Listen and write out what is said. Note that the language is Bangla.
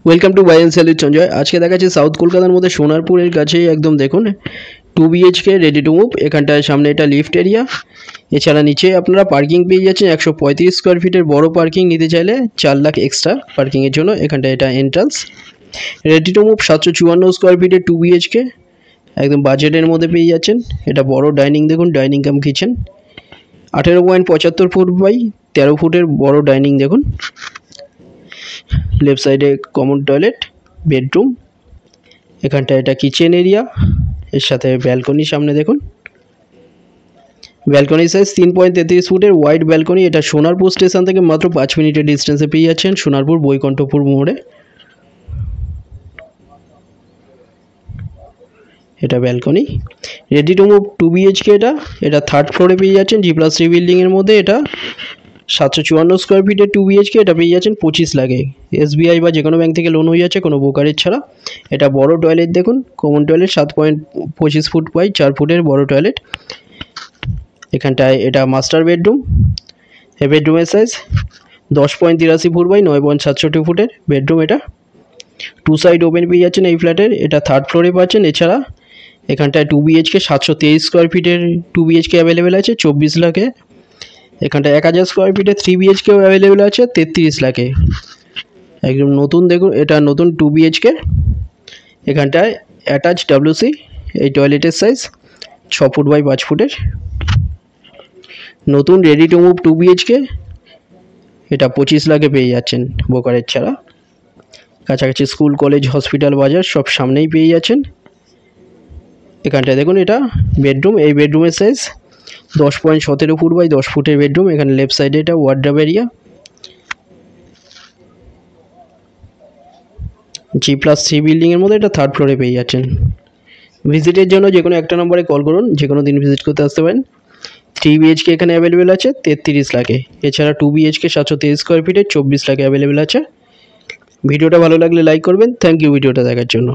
Welcome to buy and sell Sanjay. আজকে দেখাচ্ছি সাউথ কলকাতার মধ্যে সোনারপুরের কাছে একদম দেখুন 2 BHK রেডি টু মুভ। এখানটায় সামনে এটা লিফট এরিয়া, এছাড়া নিচে আপনারা পার্কিং পেয়ে যাচ্ছেন 135 স্কোয়ার ফিটের বড় পার্কিং নিতে চাইলে 4 লাখ এক্সট্রা পার্কিংয়ের জন্য। এখানটায় এটা entrance ready to move 754 square ফিটের 2 BHK একদম বাজেটের মধ্যে পেয়ে যাচ্ছেন। এটা বড় ডাইনিং, দেখুন dining cum kitchen 18.75 foot by 13 ফুটের বড় ডাইনিং দেখুন। লেফট সাইডে কমন টয়লেট, বেডরুম, এখানটা এটা কিচেন এরিয়া, এর সাথে ব্যালকনি সামনে দেখুন। ব্যালকনি সাইজ 3.33 ফুটের ওয়াইড ব্যালকনি। এটা সোনারপুর স্টেশন থেকে মাত্র 5 মিনিটের ডিস্টেন্সে পেয়ে যাচ্ছেন, সোনারপুর বৈকণ্ঠপুর মোড়ে। এটা balcony ready to move 2 BHK। এটা থার্ড ফ্লোরে পেয়ে যাচ্ছেন G+3 বিল্ডিংয়ের মধ্যে। এটা 754 স্কোয়ার ফিটের 2 BHK এটা পেয়ে যাচ্ছেন 25 লাখে। SBI বা যে কোনো ব্যাংক থেকে লোন হয়ে যাচ্ছে কোনো ব্রোকারেজ ছাড়া। এটা বড় টয়লেট দেখুন, কমন টয়লেট 7.25 ফুট বাই 4 ফুটের বড় টয়লেট। এখানটায় এটা মাস্টার বেডরুম। এই বেডরুমের সাইজ 10.83 ফুট বাই 9.67 ফুটের বেডরুম। এটা 2 সাইড ওপেন পেয়ে যাচ্ছেন এই ফ্ল্যাটের। এটা থার্ড ফ্লোরে পাচ্ছেন। এছাড়া এখানটায় 2 BHK 723 স্কোয়ার ফিটের 2 BHK অ্যাভেলেবেল আছে 24 লাখে। এখানটা 1000 স্কোয়ার ফিটে 3 BHK অ্যাভেলেবেল আছে 33 লাখে। একদম নতুন দেখুন, এটা নতুন 2 BHK। এখানটায় অ্যাটাচ WC। এই টয়লেটের সাইজ 6 ফুট বাই 5 ফুটের নতুন রেডি টু মুভ 2 BHK। এটা 25 লাখে পেয়ে যাচ্ছেন ব্রোকারেজ ছাড়া। কাছাকাছি স্কুল, কলেজ, হসপিটাল, বাজার সব সামনেই পেয়ে যাচ্ছেন। এখানটায় দেখুন এটা বেডরুম। এই বেডরুমের সাইজ 10.17 ফুট বাই 10 ফুটের বেডরুম। এখানে লেফট সাইডে এটা ওয়ার্ডরোব এরিয়া। G+3 বিল্ডিংয়ের মধ্যে এটা থার্ড ফ্লোরে পেয়ে যাচ্ছেন। ভিজিটের জন্য যে কোনো একটা নম্বরে কল করুন, যে কোনো দিন ভিজিট করতে আসতে পারেন। 3 BHK এখানে অ্যাভেলেবেল আছে 33 লাখে। এছাড়া 2 BHK 723 স্কোয়ার ফিটে 24 লাখে অ্যাভেলেবেল আছে। ভিডিওটা ভালো লাগলে লাইক করবেন। থ্যাংক ইউ ভিডিওটা দেখার জন্য।